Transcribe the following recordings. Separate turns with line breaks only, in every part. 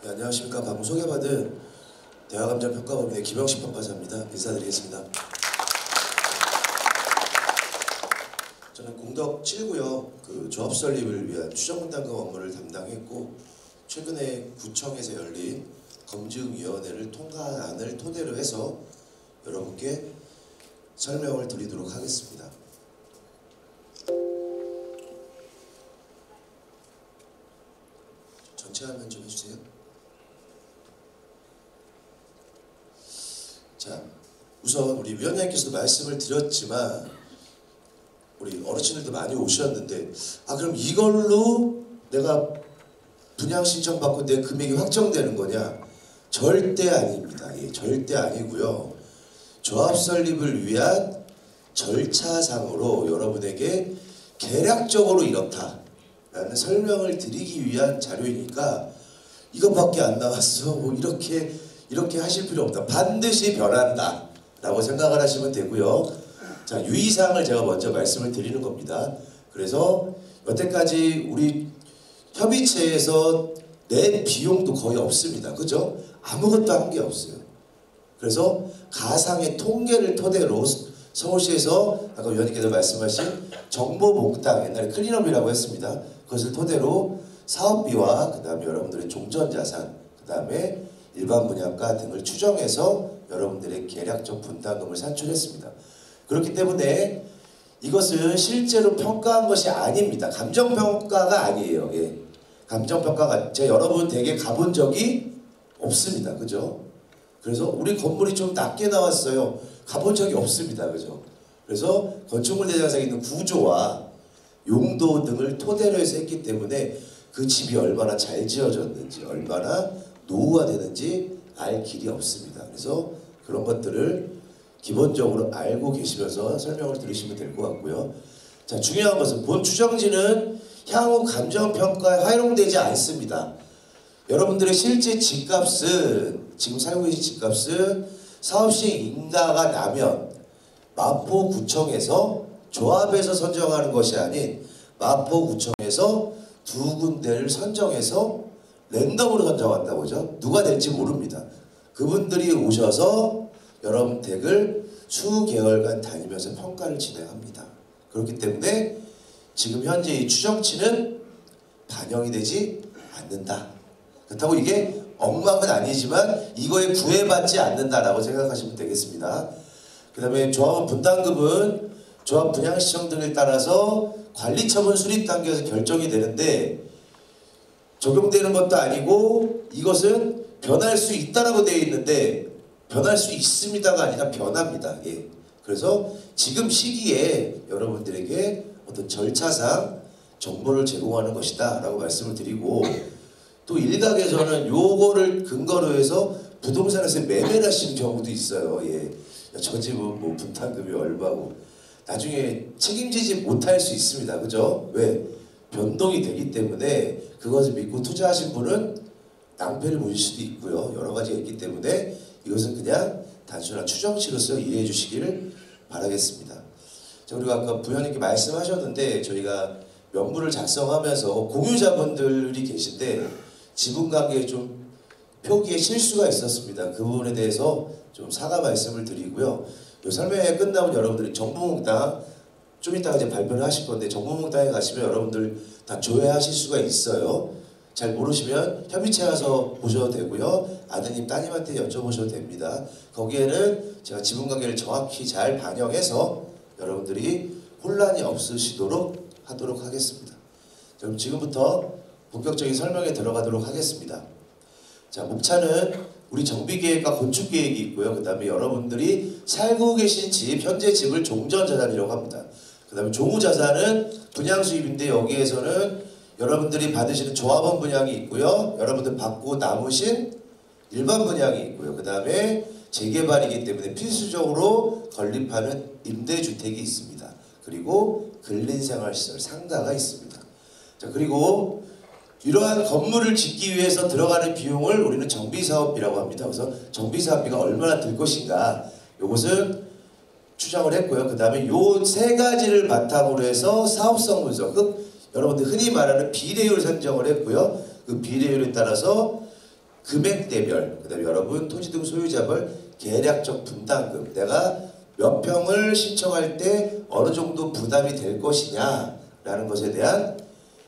네, 안녕하십니까. 방금 소개받은 대화감정평가법인의 김영식 평가사입니다. 인사드리겠습니다. 저는 공덕 7구역 조합 설립을 위한 추정분담금 업무를 담당했고, 최근에 구청에서 열린 검증위원회를 통과안을 토대로 해서 여러분께 설명을 드리도록 하겠습니다. 전체 화면 좀 해주세요. 자, 우선 우리 위원장님께서도 말씀을 드렸지만 우리 어르신들도 많이 오셨는데, 그럼 이걸로 내가 분양 신청 받고 내 금액이 확정되는 거냐? 절대 아닙니다. 예, 절대 아니고요. 조합 설립을 위한 절차상으로 여러분에게 계략적으로 이렇다라는 설명을 드리기 위한 자료이니까 이것밖에 안 나왔어, 뭐 이렇게 하실 필요 없다. 반드시 변한다 라고 생각을 하시면 되고요. 자, 유의사항을 제가 먼저 말씀을 드리는 겁니다. 그래서 여태까지 우리 협의체에서 낸 비용도 거의 없습니다. 그죠? 아무것도 한 게 없어요. 그래서 가상의 통계를 토대로 서울시에서 아까 위원님께서 말씀하신 정보몽땅, 옛날에 클린업이라고 했습니다. 그것을 토대로 사업비와 그 다음에 여러분들의 종전자산, 그 다음에 일반 분양가 등을 추정해서 여러분들의 계략적 분담금을 산출했습니다. 그렇기 때문에 이것은 실제로 평가한 것이 아닙니다. 감정평가가 아니에요. 예. 감정평가가 제가 여러분 댁에 가본 적이 없습니다. 그죠? 그래서 우리 건물이 좀 낮게 나왔어요. 가본 적이 없습니다. 그죠? 그래서 건축물 대장상에 있는 구조와 용도 등을 토대로 해서 했기 때문에 그 집이 얼마나 잘 지어졌는지, 얼마나 노후화되는지 알 길이 없습니다. 그래서 그런 것들을 기본적으로 알고 계시면서 설명을 들으시면 될 것 같고요. 자, 중요한 것은 본 추정지는 향후 감정평가에 활용되지 않습니다. 여러분들의 실제 집값은, 지금 살고 계신 집값은 사업시행 인가가 나면 마포구청에서 조합에서 선정하는 것이 아닌 마포구청에서 두 군데를 선정해서 랜덤으로 선정한다고 그죠? 누가 될지 모릅니다. 그분들이 오셔서 여러분 댁을 수개월간 다니면서 평가를 진행합니다. 그렇기 때문에 지금 현재 이 추정치는 반영이 되지 않는다. 그렇다고 이게 엉망은 아니지만 이거에 구애받지 않는다라고 생각하시면 되겠습니다. 그 다음에 조합원 분담금은 조합 분양 시청 등을 따라서 관리처분 수립 단계에서 결정이 되는데, 적용되는 것도 아니고 이것은 변할 수 있다라고 되어 있는데 변할 수 있습니다가 아니라 변합니다. 예. 그래서 지금 시기에 여러분들에게 어떤 절차상 정보를 제공하는 것이다 라고 말씀을 드리고, 또 일각에서는 요거를 근거로 해서 부동산에서 매매를 하시는 경우도 있어요. 예. 저 집은 뭐 분담금이 얼마고, 나중에 책임지지 못할 수 있습니다. 그죠? 왜? 변동이 되기 때문에 그것을 믿고 투자하신 분은 낭패를 보실 수도 있고요. 여러 가지가 있기 때문에 이것은 그냥 단순한 추정치로서 이해해 주시기를 바라겠습니다. 자, 그리고 아까 부장님께 말씀하셨는데 저희가 명부를 작성하면서 공유자분들이 계신데 지분관계에 좀 표기에 실수가 있었습니다. 그 부분에 대해서 좀 사과 말씀을 드리고요. 이 설명회 끝나면 여러분들이 정보몽땅 좀 이따가 이제 발표를 하실 건데, 정보몽땅에 가시면 여러분들 다 조회하실 수가 있어요. 잘 모르시면 협의체 가서 보셔도 되고요. 아드님, 따님한테 여쭤보셔도 됩니다. 거기에는 제가 지분관계를 정확히 잘 반영해서 여러분들이 혼란이 없으시도록 하도록 하겠습니다. 그럼 지금부터 본격적인 설명에 들어가도록 하겠습니다. 자, 목차는 우리 정비계획과 건축계획이 있고요. 그 다음에 여러분들이 살고 계신 집, 현재 집을 종전자산이라고 합니다. 그 다음에 종후자산은 분양수입인데 여기에서는 여러분들이 받으시는 조합원 분양이 있고요. 여러분들 받고 남으신 일반 분양이 있고요. 그 다음에 재개발이기 때문에 필수적으로 건립하는 임대주택이 있습니다. 그리고 근린생활시설 상가가 있습니다. 자, 그리고 이러한 건물을 짓기 위해서 들어가는 비용을 우리는 정비사업비라고 합니다. 그래서 정비사업비가 얼마나 들 것인가, 이것은 추정을 했고요. 그 다음에 요 세 가지를 바탕으로 해서 사업성 분석, 여러분들 흔히 말하는 비례율 산정을 했고요. 그 비례율에 따라서 금액대별, 그 다음에 여러분 토지 등 소유자별 계략적 분담금, 내가 몇 평을 신청할 때 어느 정도 부담이 될 것이냐 라는 것에 대한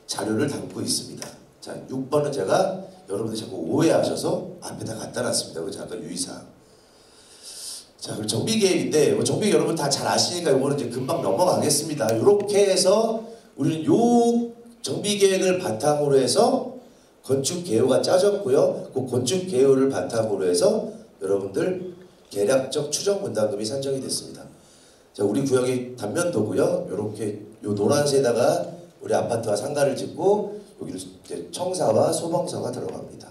자료를 담고 있습니다. 자, 6번은 제가 여러분들이 자꾸 오해하셔서 앞에다 갖다 놨습니다. 그 잠깐 유의사항. 자, 그리고 정비계획인데 뭐 정비 여러분 다 잘 아시니까 이거는 이제 금방 넘어가겠습니다. 이렇게 해서 우리는 요 정비계획을 바탕으로 해서 건축개요가 짜졌고요. 그 건축개요를 바탕으로 해서 여러분들 계략적 추정분담금이 산정이 됐습니다. 자, 우리 구역이 단면도고요. 이렇게 요 노란색에다가 우리 아파트와 상가를 짓고 여기를 이제 청사와 소방서가 들어갑니다.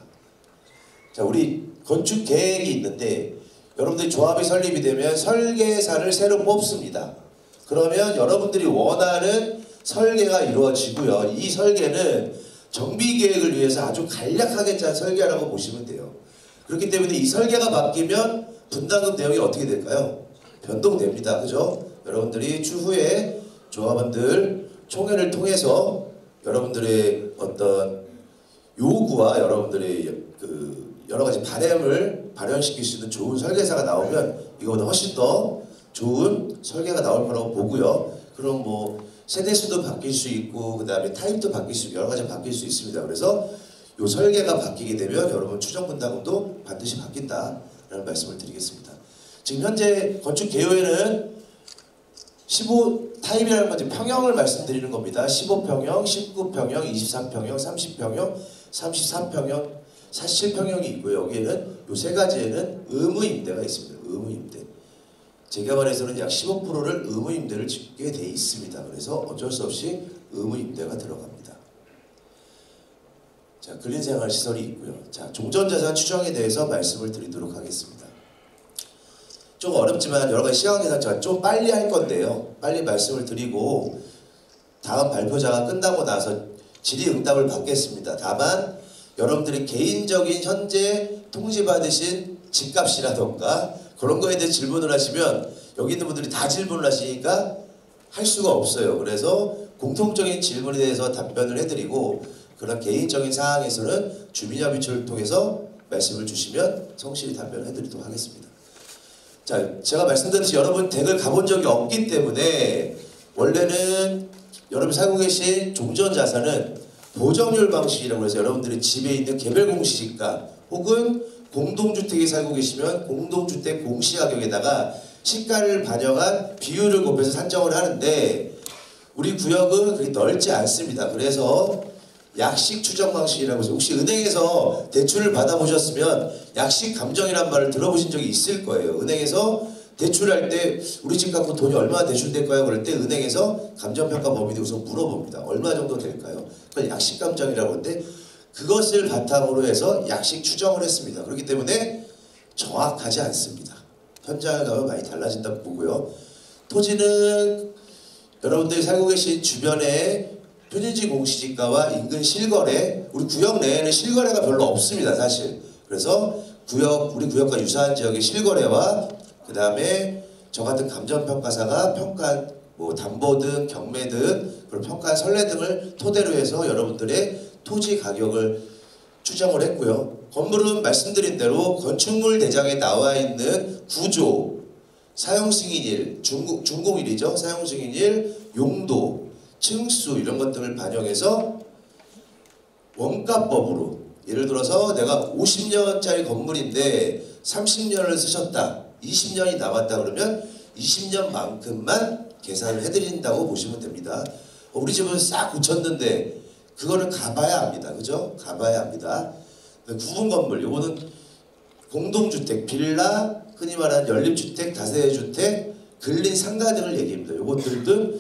자, 우리 건축계획이 있는데 여러분들이 조합이 설립이 되면 설계사를 새로 뽑습니다. 그러면 여러분들이 원하는 설계가 이루어지고요. 이 설계는 정비계획을 위해서 아주 간략하게 짠 설계라고 보시면 돼요. 그렇기 때문에 이 설계가 바뀌면 분담금 내용이 어떻게 될까요? 변동됩니다. 그죠? 여러분들이 추후에 조합원들 총회를 통해서 여러분들의 어떤 요구와 여러분들의 그 여러 가지 바램을 발현시킬 수 있는 좋은 설계사가 나오면 이거보다 훨씬 더 좋은 설계가 나올 거라고 보고요. 그럼 뭐 세대수도 바뀔 수 있고 그 다음에 타입도 바뀔 수 있고 여러 가지 바뀔 수 있습니다. 그래서 요 설계가 바뀌게 되면 여러분 추정분담금도 반드시 바뀐다라는 말씀을 드리겠습니다. 지금 현재 건축개요에는 15 타입이라는 건 평형을 말씀드리는 겁니다. 15평형, 19평형, 23평형, 30평형, 34평형, 47평형이 있고요. 여기에는 요 세 가지에는 의무임대가 있습니다. 의무임대. 재개발에서는 약 15%를 의무임대를 짓게 돼 있습니다. 그래서 어쩔 수 없이 의무임대가 들어갑니다. 자, 근린생활시설이 있고요. 자, 종전자산 추정에 대해서 말씀을 드리도록 하겠습니다. 좀 어렵지만 여러 가지 시간 계산 좀 빨리 할 건데요. 빨리 말씀을 드리고 다음 발표자가 끝나고 나서 질의응답을 받겠습니다. 다만 여러분들이 개인적인 현재 통지받으신 집값이라던가 그런 거에 대해 질문을 하시면 여기 있는 분들이 다 질문을 하시니까 할 수가 없어요. 그래서 공통적인 질문에 대해서 답변을 해드리고 그런 개인적인 사항에서는 주민협의체를 통해서 말씀을 주시면 성실히 답변을 해드리도록 하겠습니다. 자, 제가 말씀드렸듯이 여러분 댁을 가본 적이 없기 때문에 원래는 여러분 살고 계신 종전자산은 보정률 방식이라고 해서 여러분들이 집에 있는 개별 공시지가 혹은 공동주택에 살고 계시면 공동주택 공시가격에다가 시가를 반영한 비율을 곱해서 산정을 하는데 우리 구역은 그렇게 넓지 않습니다. 그래서 약식 추정 방식이라고 해서 혹시 은행에서 대출을 받아보셨으면 약식 감정이란 말을 들어보신 적이 있을 거예요. 은행에서 대출할 때 우리 집 갖고 돈이 얼마나 대출될까요? 그럴 때 은행에서 감정평가 법인이 우선 물어봅니다. 얼마 정도 될까요? 그걸 약식 감정이라고 하는데 그것을 바탕으로 해서 약식 추정을 했습니다. 그렇기 때문에 정확하지 않습니다. 현장에 가면 많이 달라진다고 보고요. 토지는 여러분들이 살고 계신 주변에 표준지 공시지가와 인근 실거래, 우리 구역 내에는 실거래가 별로 없습니다, 사실. 그래서 우리 구역과 유사한 지역의 실거래와 그 다음에 저 같은 감정평가사가 평가한 뭐 담보 등 경매 등 그런 평가한 선례 등을 토대로 해서 여러분들의 토지 가격을 추정을 했고요. 건물은 말씀드린 대로 건축물 대장에 나와 있는 구조, 사용승인일, 준공일이죠. 사용승인일, 용도, 층수 이런 것들을 반영해서 원가법으로 예를 들어서 내가 50년짜리 건물인데 30년을 쓰셨다. 20년이 남았다 그러면 20년만큼만 계산을 해드린다고 보시면 됩니다. 우리 집은 싹 고쳤는데 그거를 가봐야 합니다. 그죠? 가봐야 합니다. 구분 건물, 요거는 공동주택, 빌라, 흔히 말하는 연립주택, 다세대주택, 근린 상가 등을 얘기합니다. 요것들도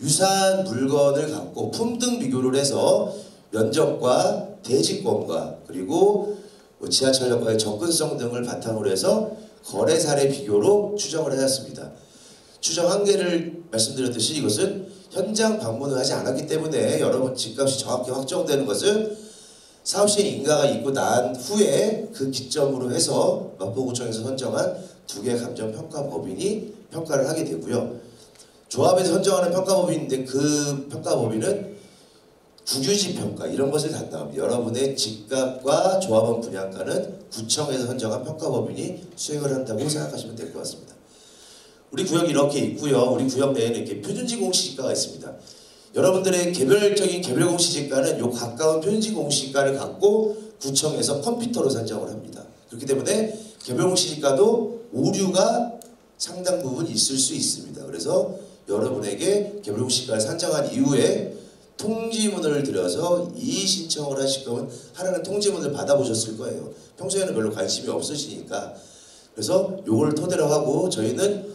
유사한 물건을 갖고 품등 비교를 해서 면적과 대지권과 그리고 지하철역과의 접근성 등을 바탕으로 해서 거래 사례 비교로 추정을 해놨습니다. 추정 한계를 말씀드렸듯이 이것은 현장 방문을 하지 않았기 때문에 여러분 집값이 정확히 확정되는 것은 사업시행 인가가 있고 난 후에 그 기점으로 해서 마포구청에서 선정한 2개 감정평가법인이 평가를 하게 되고요. 조합에서 선정하는 평가법인인데 그 평가법인은 국유지 평가 이런 것을 담당합니다. 여러분의 집값과 조합원 분양가는 구청에서 선정한 평가법인이 수행을 한다고 생각하시면 될 것 같습니다. 우리 구역이 이렇게 있고요. 우리 구역 내에는 이렇게 표준지 공시지가가 있습니다. 여러분들의 개별적인 개별 공시지가는 요 가까운 표준지 공시지가를 갖고 구청에서 컴퓨터로 산정을 합니다. 그렇기 때문에 개별 공시지가도 오류가 상당 부분 있을 수 있습니다. 그래서 여러분에게 개별 공시지가를 산정한 이후에 통지문을 드려서 이의 신청을 하실 거면 하라는 통지문을 받아보셨을 거예요. 평소에는 별로 관심이 없으시니까. 그래서 요걸 토대로 하고 저희는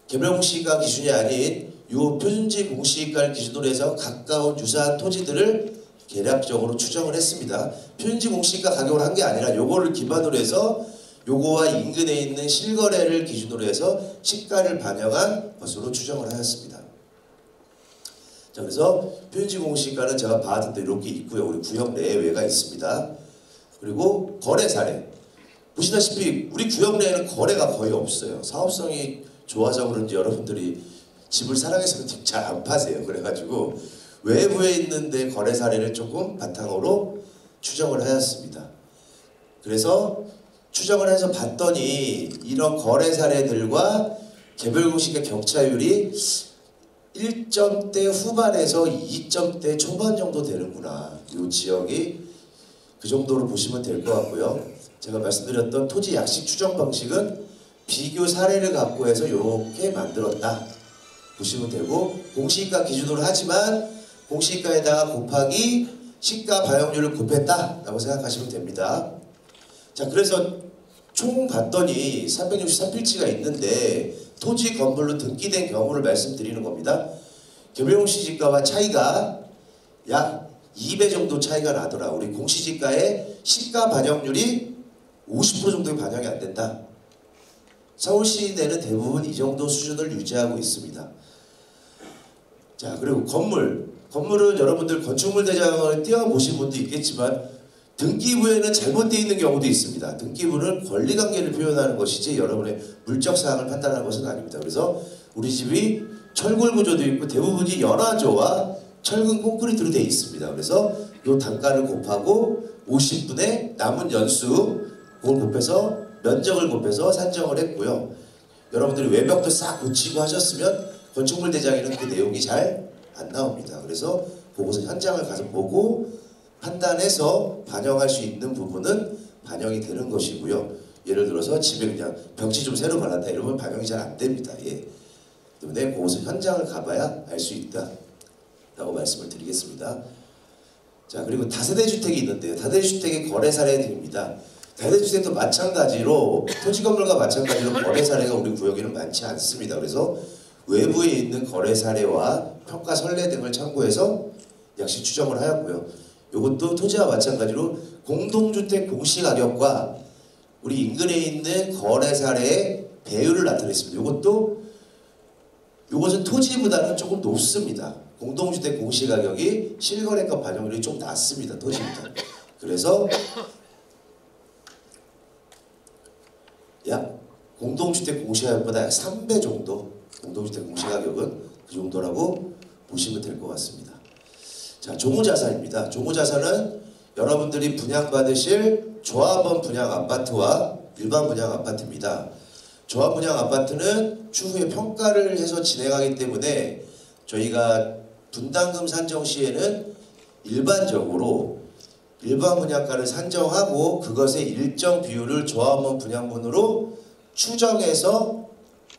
개별 공시지가 기준이 아닌 요 표준지 공시지가를 기준으로 해서 가까운 유사한 토지들을 계략적으로 추정을 했습니다. 표준지 공시지가 가격을 한 게 아니라 요거를 기반으로 해서 요거와 인근에 있는 실거래를 기준으로 해서 시가를 반영한 것으로 추정을 하였습니다. 자, 그래서 표준지 공시지가는 제가 봐왔던 대로 이렇게 있고요. 우리 구역 내외가 있습니다. 그리고 거래 사례. 보시다시피 우리 구역 내에는 거래가 거의 없어요. 사업성이 좋아서 그런지 여러분들이 집을 사랑해서 잘 안 파세요. 그래가지고 외부에 있는데 거래 사례를 조금 바탕으로 추정을 하였습니다. 그래서 추정을 해서 봤더니 이런 거래 사례들과 개별 공시지가 격차율이 1점대 후반에서 2점대 초반 정도 되는구나. 이 지역이 그 정도로 보시면 될 것 같고요. 제가 말씀드렸던 토지 약식 추정 방식은 비교 사례를 갖고 해서 이렇게 만들었다 보시면 되고, 공시지가 기준으로 하지만 공시지가에다가 곱하기 시가 반영률을 곱했다 라고 생각하시면 됩니다. 자, 그래서 총 봤더니 363필지가 있는데 토지 건물로 등기된 경우를 말씀드리는 겁니다. 개별 공시지가와 차이가 약 2배 정도 차이가 나더라. 우리 공시지가의 시가 반영률이 50% 정도의 반영이 안 된다. 서울시 내는 대부분 이 정도 수준을 유지하고 있습니다. 자, 그리고 건물은 여러분들 건축물 대장을 띄워보신 분도 있겠지만 등기부에는 잘못되어 있는 경우도 있습니다. 등기부는 권리관계를 표현하는 것이지 여러분의 물적사항을 판단하는 것은 아닙니다. 그래서 우리 집이 철골 구조도 있고 대부분이 연화조와 철근 콘크리트로 되어 있습니다. 그래서 이 단가를 곱하고 50분의 남은 연수 그걸 곱해서 면적을 곱해서 산정을 했고요. 여러분들이 외벽도 싹 고치고 하셨으면 건축물 대장에는 그 내용이 잘 안 나옵니다. 그래서 그곳은 현장을 가서 보고 판단해서 반영할 수 있는 부분은 반영이 되는 것이고요. 예를 들어서 집에 그냥 벽지 좀 새로 발랐다 이러면 반영이 잘 안 됩니다. 예. 때문에 그곳은 현장을 가봐야 알 수 있다 라고 말씀을 드리겠습니다. 자, 그리고 다세대 주택이 있는데요. 다세대 주택의 거래 사례들입니다. 다세대 주택도 마찬가지로 토지 건물과 마찬가지로 거래 사례가 우리 구역에는 많지 않습니다. 그래서 외부에 있는 거래 사례와 평가 선례 등을 참고해서 약식 추정을 하였고요. 이것도 토지와 마찬가지로 공동주택 공시가격과 우리 인근에 있는 거래 사례의 배율을 나타냈습니다. 이것은 토지보다는 조금 높습니다. 공동주택 공시가격이 실거래가 반영률이 좀 낮습니다. 토지보다. 그래서 약 공동주택 공시가격보다 약 3배 정도 공동주택 공시가격은 그 정도라고 보시면 될 것 같습니다. 자, 종호자산입니다. 종호자산은 여러분들이 분양받으실 조합원 분양 아파트와 일반 분양 아파트입니다. 조합 분양 아파트는 추후에 평가를 해서 진행하기 때문에 저희가 분담금 산정 시에는 일반적으로 일반 분양가를 산정하고 그것의 일정 비율을 조합원 분양분으로 추정해서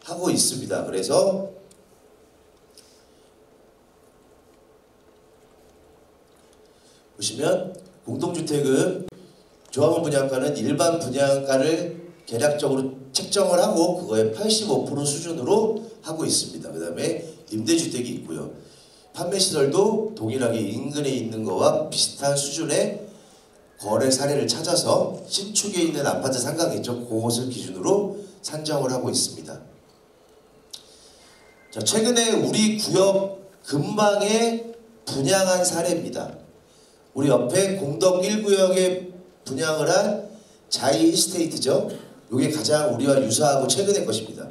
하고 있습니다. 그래서 보시면 공동주택은 조합원 분양가는 일반 분양가를 계략적으로 책정을 하고 그거의 85% 수준으로 하고 있습니다. 그 다음에 임대주택이 있고요. 판매시설도 동일하게 인근에 있는 거와 비슷한 수준의 거래 사례를 찾아서 신축에 있는 아파트 상가겠죠. 그것을 기준으로 산정을 하고 있습니다. 자, 최근에 우리 구역 근방에 분양한 사례입니다. 우리 옆에 공덕 1구역에 분양을 한 자이 이스테이트죠. 이게 가장 우리와 유사하고 최근의 것입니다.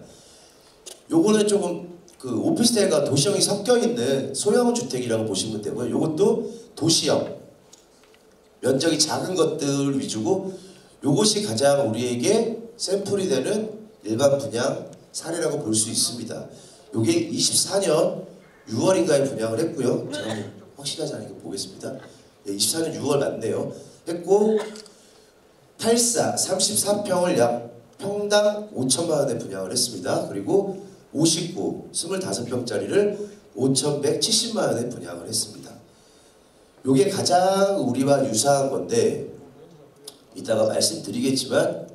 요거는 조금 그 오피스텔과 도시형이 섞여 있는 소형 주택이라고 보시면 되고요. 요것도 도시형, 면적이 작은 것들 위주고, 요것이 가장 우리에게 샘플이 되는 일반 분양 사례라고 볼 수 있습니다. 요게 24년 6월인가에 분양을 했고요. 제가 확실하지 않으니까 보겠습니다. 24년 6월 맞네요. 했고 34평을 약 평당 5천만 원에 분양을 했습니다. 그리고 59, 25평짜리를 5,170만 원에 분양을 했습니다. 요게 가장 우리와 유사한 건데 이따가 말씀드리겠지만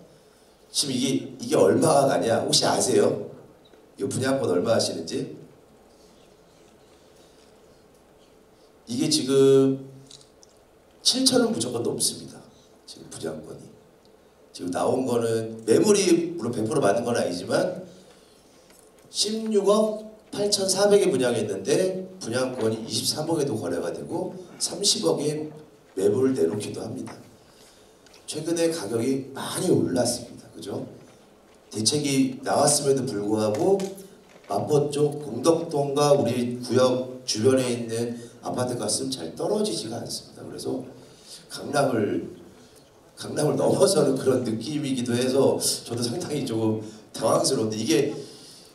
지금 이게 얼마가 가냐 혹시 아세요? 이 분양권 얼마 하시는지? 이게 지금 7천은 무조건 넘습니다. 지금 분양권이. 지금 나온 거는 매물이 물론 100% 맞는 건 아니지만 16억 8,400에 분양했는데 분양권이 23억에도 거래가 되고 30억에 매물을 내놓기도 합니다. 최근에 가격이 많이 올랐습니다. 그죠? 대책이 나왔음에도 불구하고 마포 쪽 공덕동과 우리 구역 주변에 있는 아파트 값은 잘 떨어지지가 않습니다. 그래서 강남을 넘어서는 그런 느낌이기도 해서 저도 상당히 조금 당황스러운데, 이게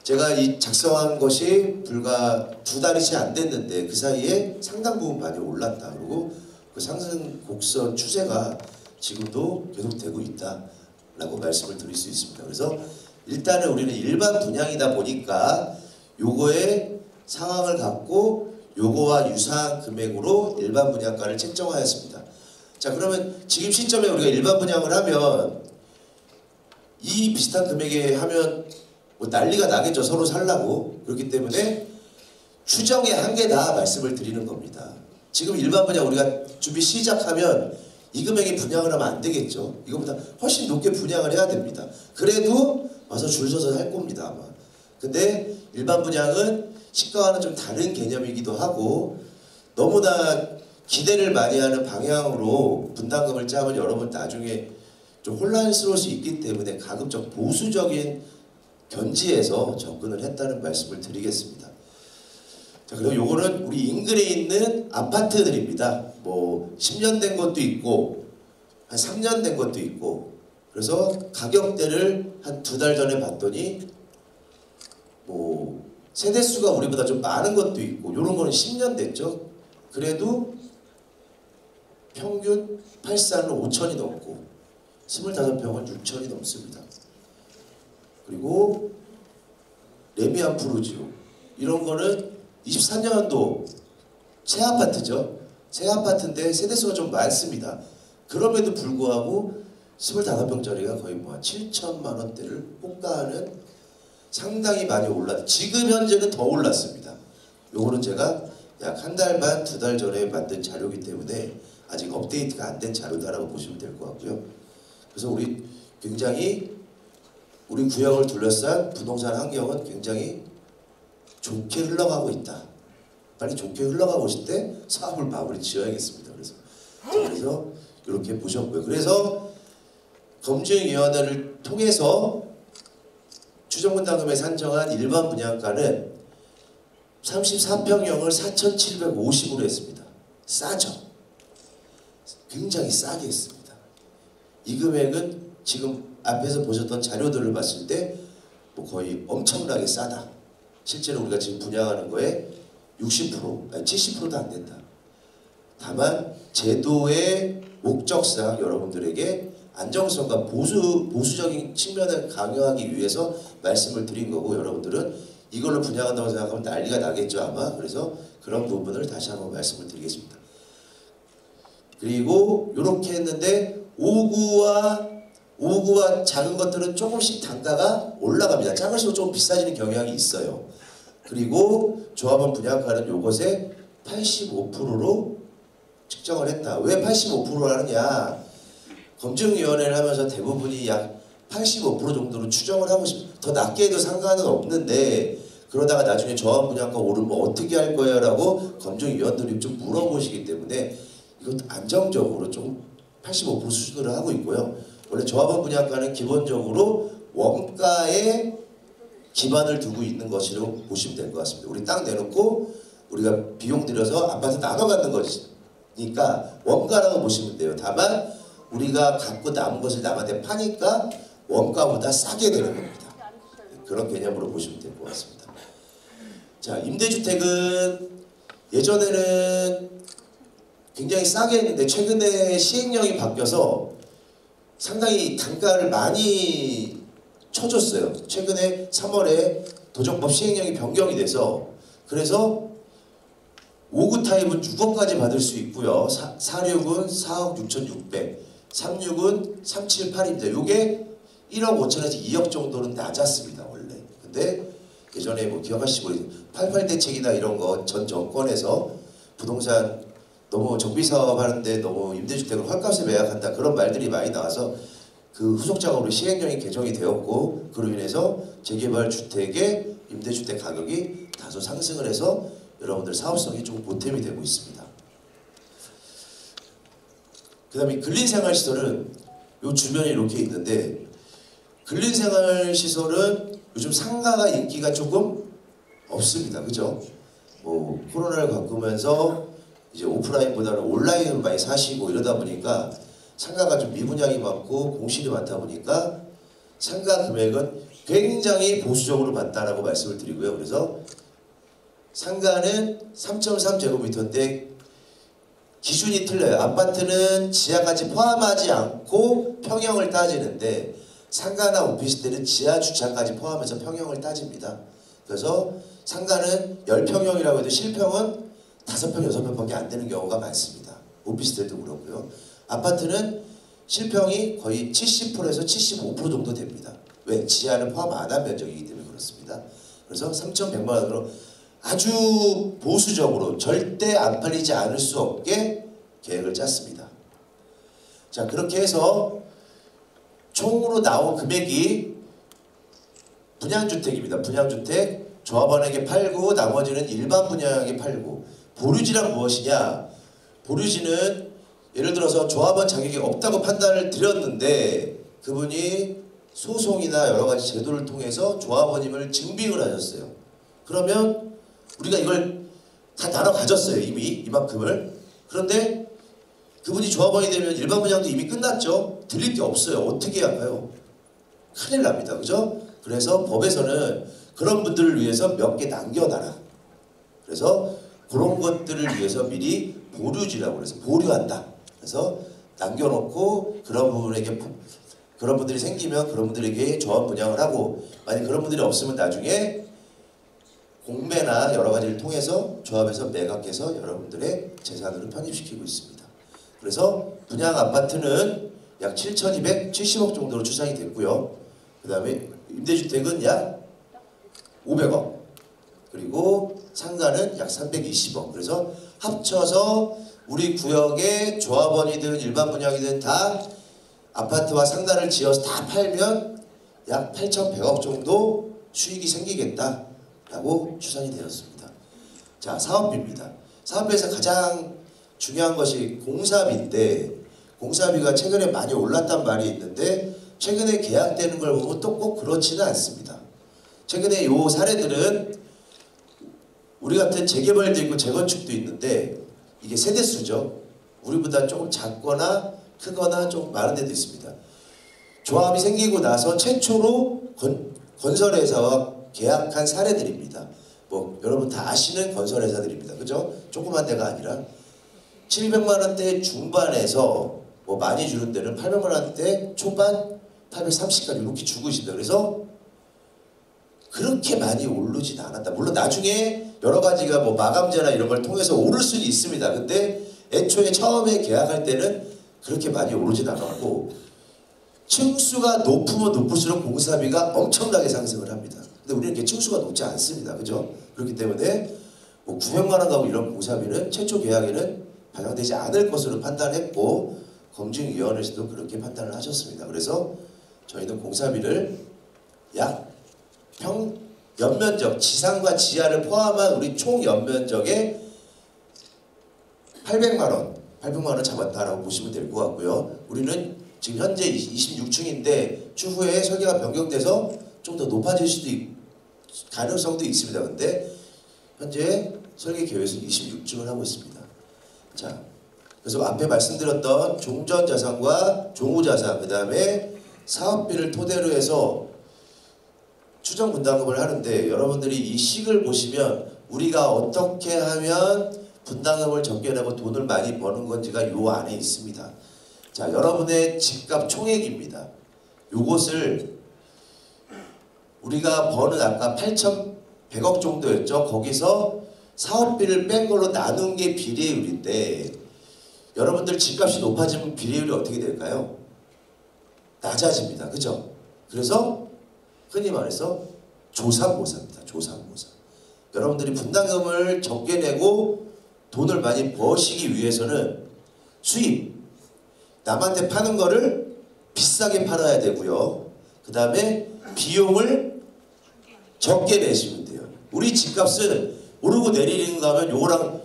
제가 이 작성한 것이 불과 2달이 채 안 됐는데 그 사이에 상당 부분 많이 올랐다. 그리고 그 상승 곡선 추세가 지금도 계속되고 있다라고 말씀을 드릴 수 있습니다. 그래서 일단은 우리는 일반 분양이다 보니까 요거의 상황을 갖고 요거와 유사한 금액으로 일반 분양가를 책정하였습니다. 자, 그러면 지금 시점에 우리가 일반 분양을 하면 이 비슷한 금액에 하면 뭐 난리가 나겠죠. 서로 살라고. 그렇기 때문에 추정의 한계다 말씀을 드리는 겁니다. 지금 일반 분양 우리가 준비 시작하면 이 금액에 분양을 하면 안 되겠죠. 이거보다 훨씬 높게 분양을 해야 됩니다. 그래도 와서 줄 서서 할 겁니다, 아마. 근데 일반 분양은 시가와는 좀 다른 개념이기도 하고, 너무나 기대를 많이 하는 방향으로 분담금을 짜면 여러분 나중에 좀 혼란스러울 수 있기 때문에 가급적 보수적인 견지에서 접근을 했다는 말씀을 드리겠습니다. 자, 그리고 요거는 우리 인근에 있는 아파트들입니다. 뭐 10년 된 것도 있고 한 3년 된 것도 있고, 그래서 가격대를 한 2달 전에 봤더니 뭐 세대수가 우리보다 좀 많은 것도 있고, 요런 거는 10년 됐죠. 그래도 평균 84는 5천이 넘고 25평은 6천이 넘습니다. 그리고 레미안 푸르지오 이런 거는 23년도 새 아파트죠. 새 아파트인데 세대수가 좀 많습니다. 그럼에도 불구하고 25평짜리가 거의 뭐 7천만 원대를 호가하는 상당히 많이 올랐. 지금 현재는 더 올랐습니다. 요거는 제가 약 한 달 반, 2달 전에 만든 자료이기 때문에 아직 업데이트가 안 된 자료다라고 보시면 될 것 같고요. 그래서 우리 굉장히 우리 구역을 둘러싼 부동산 환경은 굉장히 좋게 흘러가고 있다. 빨리 좋게 흘러가고 있을 때 사업을 마무리 지어야겠습니다. 그래서 이렇게 보셨고요. 그래서 검증위원회를 통해서 추정분담금에 산정한 일반 분양가는 34평형을 4,750으로 했습니다. 싸죠? 굉장히 싸게 했습니다. 이 금액은 지금 앞에서 보셨던 자료들을 봤을 때 뭐 거의 엄청나게 싸다. 실제로 우리가 지금 분양하는 거에 60%, 아니 70%도 안 된다. 다만 제도의 목적상 여러분들에게 안정성과 보수적인 측면을 강요하기 위해서 말씀을 드린 거고, 여러분들은 이걸로 분양한다고 생각하면 난리가 나겠죠, 아마. 그래서 그런 부분을 다시 한번 말씀을 드리겠습니다. 그리고 이렇게 했는데 5구와 작은 것들은 조금씩 단가가 올라갑니다. 작을수록 좀 비싸지는 경향이 있어요. 그리고 조합원 분양가는 요것의 85%로 측정을 했다. 왜 85%를 하느냐? 검증위원회를 하면서 대부분이 약 85% 정도로 추정을 하고 더 낮게 해도 상관은 없는데, 그러다가 나중에 조합원 분양가 오르면 어떻게 할 거예요? 라고 검증위원들이 좀 물어보시기 때문에 이것도 안정적으로 좀 85% 수준으로 하고 있고요. 원래 조합원 분양가는 기본적으로 원가의 기반을 두고 있는 것으로 보시면 될 것 같습니다. 우리 땅 내놓고 우리가 비용 들여서 아파트 나눠 갖는 것이니까 원가라고 보시면 돼요. 다만 우리가 갖고 남은 것을 남한테 파니까 원가보다 싸게 되는 겁니다. 그런 개념으로 보시면 될 것 같습니다. 자, 임대주택은 예전에는 굉장히 싸게 했는데 최근에 시행령이 바뀌어서 상당히 단가를 많이 쳐줬어요. 최근에 3월에 도정법 시행령이 변경이 돼서 그래서 5구 타입은 6억까지 받을 수 있고요. 46은 4억 6,600, 36은 378입니다. 요게 1억 5천에서 2억 정도는 낮았습니다. 원래. 근데 예전에 뭐 기억하시고 88 대책이나 이런 거 전 정권에서 부동산 너무 정비사업 하는데 너무 임대주택을 헐값에 매각한다 그런 말들이 많이 나와서 그 후속작업으로 시행령이 개정이 되었고 그로 인해서 재개발 주택의 임대주택 가격이 다소 상승을 해서 여러분들 사업성이 좀 보탬이 되고 있습니다. 그 다음에 근린생활시설은 요 주변에 이렇게 있는데 근린생활시설은 요즘 상가가 인기가 조금 없습니다. 그죠? 뭐 코로나를 겪으면서 이제 오프라인보다는 온라인으로 많이 사시고 이러다 보니까 상가가 좀 미분양이 많고 공실이 많다 보니까 상가 금액은 굉장히 보수적으로 봤다라고 말씀을 드리고요. 그래서 상가는 3.3제곱미터인데 기준이 틀려요. 아파트는 지하까지 포함하지 않고 평형을 따지는데 상가나 오피스텔은 지하 주차까지 포함해서 평형을 따집니다. 그래서 상가는 10평형이라고 해도 실평은 5평, 6평밖에 안 되는 경우가 많습니다. 오피스텔도 그렇고요. 아파트는 실평이 거의 70%에서 75% 정도 됩니다. 왜? 지하를 포함 안 한 면적이기 때문에 그렇습니다. 그래서 3,100만 원으로 아주 보수적으로 절대 안 팔리지 않을 수 없게 계획을 짰습니다. 자, 그렇게 해서 총으로 나온 금액이 분양주택입니다. 분양주택 조합원에게 팔고 나머지는 일반 분양에 팔고 보류지란 무엇이냐? 보류지는 예를 들어서 조합원 자격이 없다고 판단을 드렸는데 그분이 소송이나 여러 가지 제도를 통해서 조합원임을 증빙을 하셨어요. 그러면 우리가 이걸 다 나눠 가졌어요. 이미 이만큼을. 그런데 그분이 조합원이 되면 일반 분양도 이미 끝났죠. 드릴 게 없어요. 어떻게 해야 할까요? 큰일 납니다. 그죠? 그래서 법에서는 그런 분들을 위해서 몇 개 남겨놔라. 그래서 그런 것들을 위해서 미리 보류지라고 해서 보류한다. 그래서 남겨놓고 그런 부분에게 그런 분들이 생기면 그런 분들에게 조합 분양을 하고 만약 그런 분들이 없으면 나중에 공매나 여러 가지를 통해서 조합에서 매각해서 여러분들의 재산으로 편입시키고 있습니다. 그래서 분양 아파트는 약 7,270억 정도로 추산이 됐고요. 그 다음에 임대주택은 약 500억 그리고 상가는 약 320억 그래서 합쳐서 우리 구역의 조합원이든 일반 분양이든 다 아파트와 상가를 지어서 다 팔면 약 8,100억 정도 수익이 생기겠다라고 추산이 되었습니다. 자, 사업비입니다. 사업비에서 가장 중요한 것이 공사비인데 공사비가 최근에 많이 올랐단 말이 있는데 최근에 계약되는 걸 보면 또 꼭 그렇지는 않습니다. 최근에 요 사례들은 우리 같은 재개발도 있고 재건축도 있는데 이게 세대수죠. 우리보다 조금 작거나 크거나 좀 많은 데도 있습니다. 조합이 생기고 나서 최초로 건설회사와 계약한 사례들입니다. 뭐 여러분 다 아시는 건설회사들입니다. 그죠? 조그만 데가 아니라 700만 원대 중반에서 뭐 많이 주는 데는 800만 원대 초반 830까지 이렇게 주고 있습니다. 그래서 그렇게 많이 오르진 않았다. 물론 나중에 여러 가지가 뭐 마감제나 이런 걸 통해서 오를 수는 있습니다. 근데 애초에 처음에 계약할 때는 그렇게 많이 오르진 않았고 층수가 높으면 높을수록 공사비가 엄청나게 상승을 합니다. 근데 우리는 이렇게 층수가 높지 않습니다. 그죠? 그렇기 때문에 뭐 900만 원 가고 이런 공사비는 최초 계약에는 반영되지 않을 것으로 판단했고 검증위원회에서도 그렇게 판단을 하셨습니다. 그래서 저희는 공사비를 약 연면적, 지상과 지하를 포함한 우리 총 연면적의 800만 원 잡았다라고 보시면 될 것 같고요. 우리는 지금 현재 26층인데 추후에 설계가 변경돼서 좀 더 높아질 수도 가능성도 있습니다. 근데 현재 설계계획에서 26증을 하고 있습니다. 자, 그래서 앞에 말씀드렸던 종전자산과 종후자산, 그 다음에 사업비를 토대로 해서 추정분담금을 하는데, 여러분들이 이 식을 보시면 우리가 어떻게 하면 분담금을 적게 내고 돈을 많이 버는 건지가 요 안에 있습니다. 자, 여러분의 집값 총액입니다. 요것을 우리가 버는 아까 8,100억 정도였죠. 거기서 사업비를 뺀 걸로 나눈 게 비례율인데, 여러분들 집값이 높아지면 비례율이 어떻게 될까요? 낮아집니다. 그죠? 그래서 흔히 말해서 조삼모사입니다. 조삼모사. 여러분들이 분담금을 적게 내고 돈을 많이 버시기 위해서는 수입, 남한테 파는 거를 비싸게 팔아야 되고요. 그 다음에 비용을 적게 내시면 돼요. 우리 집값은 오르고 내리는 거 하면 요거랑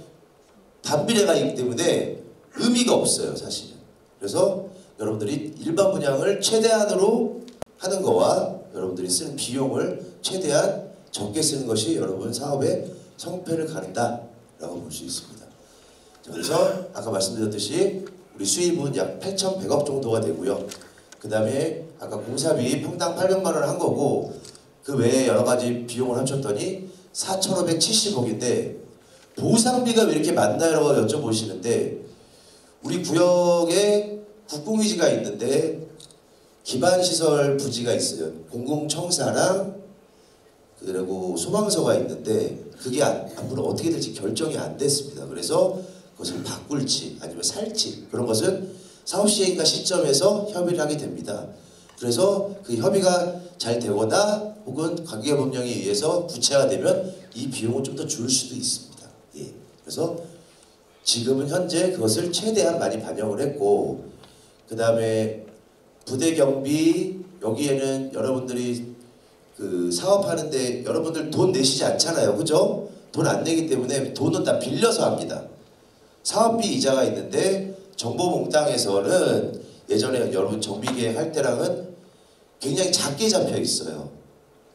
반비례가 있기 때문에 의미가 없어요, 사실은. 그래서 여러분들이 일반 분양을 최대한으로 하는 거와 여러분들이 쓰는 비용을 최대한 적게 쓰는 것이 여러분 사업의 성패를 가른다라고 볼 수 있습니다. 자, 그래서 아까 말씀드렸듯이 우리 수입은 약 8,100억 정도가 되고요. 그 다음에 아까 공사비 평당 800만 원 한 거고, 그 외에 여러 가지 비용을 합쳤더니 4,570억인데 보상비가 왜 이렇게 많나요? 라고 여쭤보시는데, 우리 구역에 국공유지가 있는데 기반시설 부지가 있어요. 공공청사랑 그리고 소방서가 있는데 그게 앞으로 어떻게 될지 결정이 안 됐습니다. 그래서 그것을 바꿀지 아니면 살지, 그런 것은 사업 시행과 시점에서 협의를 하게 됩니다. 그래서 그 협의가 잘 되거나 혹은 관계법령에 의해서 구체화되면 이 비용을 좀 더 줄 수도 있습니다. 예. 그래서 지금은 현재 그것을 최대한 많이 반영을 했고, 그 다음에 부대 경비, 여기에는 여러분들이 그 사업하는데 여러분들 돈 내시지 않잖아요. 그죠? 돈 안 내기 때문에 돈은 다 빌려서 합니다. 사업비 이자가 있는데 정보몽땅에서는 예전에 여러분 정비계획 할 때랑은 굉장히 작게 잡혀 있어요.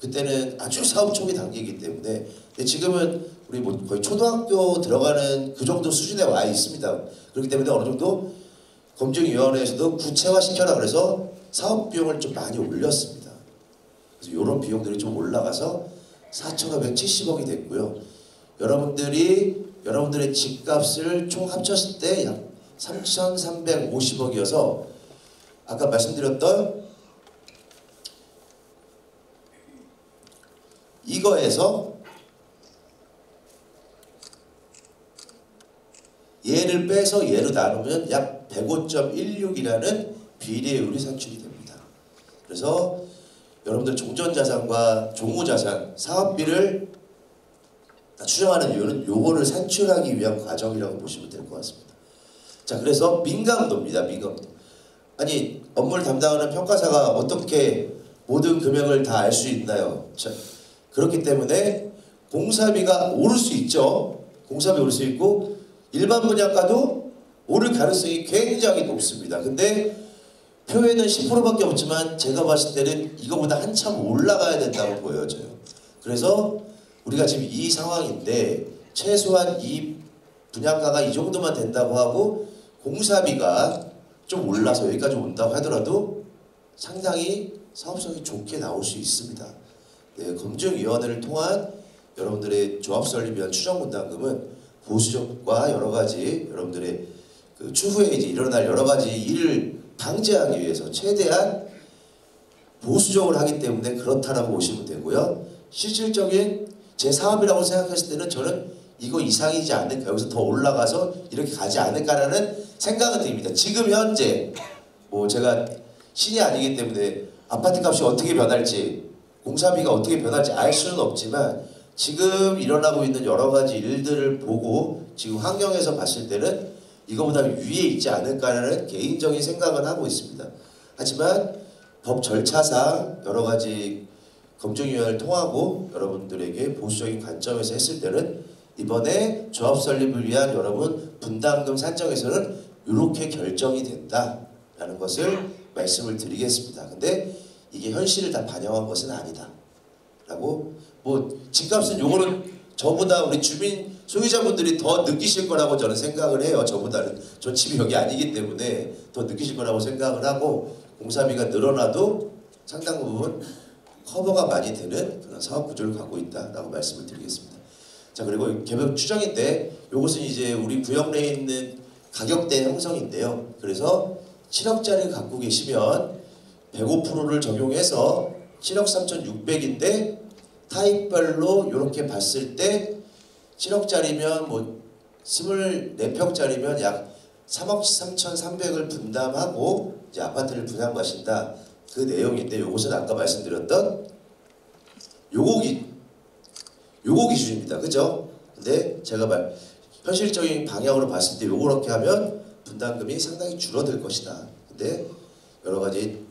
그때는 아주 사업 초기 단계이기 때문에. 근데 지금은 우리 뭐 거의 초등학교 들어가는 그 정도 수준에 와 있습니다. 그렇기 때문에 어느 정도 검증위원회에서도 구체화시켜라 그래서 사업 비용을 좀 많이 올렸습니다. 그래서 이런 비용들이 좀 올라가서 4,570억이 됐고요. 여러분들의 집값을 총 합쳤을 때 약 3,350억이어서 아까 말씀드렸던 이거에서 얘를 빼서 얘로 나누면 약 105.16이라는 비례율이 산출이 됩니다. 그래서 여러분들 종전자산과 종후자산, 사업비를 추정하는 이유는 요거를 산출하기 위한 과정이라고 보시면 될 것 같습니다. 자, 그래서 민감도입니다. 민감도. 아니, 업무를 담당하는 평가사가 어떻게 모든 금액을 다 알 수 있나요? 자, 그렇기 때문에 공사비가 오를 수 있죠. 공사비 오를 수 있고 일반 분양가도 오를 가능성이 굉장히 높습니다. 근데 표에는 10%밖에 없지만 제가 봤을 때는 이거보다 한참 올라가야 된다고 보여져요. 그래서 우리가 지금 이 상황인데 최소한 이 분양가가 이 정도만 된다고 하고 공사비가 좀 올라서 여기까지 온다고 하더라도 상당히 사업성이 좋게 나올 수 있습니다. 네, 검증위원회를 통한 여러분들의 조합설립 위한 추정분담금은 보수적과 여러가지 여러분들의 그 추후에 이제 일어날 여러가지 일을 방지하기 위해서 최대한 보수적으로 하기 때문에 그렇다라고 보시면 되고요. 실질적인 제 사업이라고 생각했을 때는 저는 이거 이상이지 않을까, 여기서 더 올라가서 이렇게 가지 않을까라는 생각은 듭니다. 지금 현재 뭐 제가 신이 아니기 때문에 아파트 값이 어떻게 변할지, 공사비가 어떻게 변할지 알 수는 없지만 지금 일어나고 있는 여러 가지 일들을 보고 지금 환경에서 봤을 때는 이거보다 위에 있지 않을까라는 개인적인 생각은 하고 있습니다. 하지만 법 절차상 여러 가지 검증위원회를 통하고 여러분들에게 보수적인 관점에서 했을 때는 이번에 조합 설립을 위한 여러분 분담금 산정에서는 이렇게 결정이 된다라는 것을 말씀을 드리겠습니다. 근데 이게 현실을 다 반영한 것은 아니다 라고 뭐 집값은 요거는 저보다 우리 주민 소유자분들이 더 느끼실 거라고 저는 생각을 해요. 저보다는 전 집이 여기 아니기 때문에 더 느끼실 거라고 생각을 하고 공사비가 늘어나도 상당 부분 커버가 많이 되는 그런 사업 구조를 갖고 있다라고 말씀을 드리겠습니다. 자, 그리고 개별 추정인데 이것은 이제 우리 구역 내에 있는 가격대 형성인데요. 그래서 7억짜리 갖고 계시면 105%를 적용해서 7억 3,600인데 타입별로 이렇게 봤을 때 7억짜리면 뭐 24평짜리면 약 3억 3,300을 분담하고 이제 아파트를 분양하신다. 그 내용인데 요것은 아까 말씀드렸던 요거 기준입니다. 그죠? 근데 제가 현실적인 방향으로 봤을 때 요렇게 하면 분담금이 상당히 줄어들 것이다. 근데 여러 가지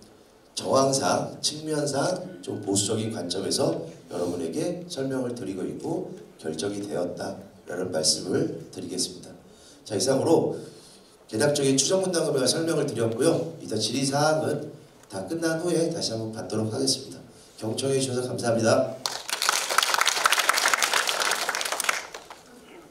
정황상, 측면상 좀 보수적인 관점에서 여러분에게 설명을 드리고 있고 결정이 되었다라는 말씀을 드리겠습니다. 자, 이상으로 개략적인 추정 분담금액 설명을 드렸고요. 이따 질의사항은 다 끝난 후에 다시 한번 받도록 하겠습니다. 경청해 주셔서 감사합니다.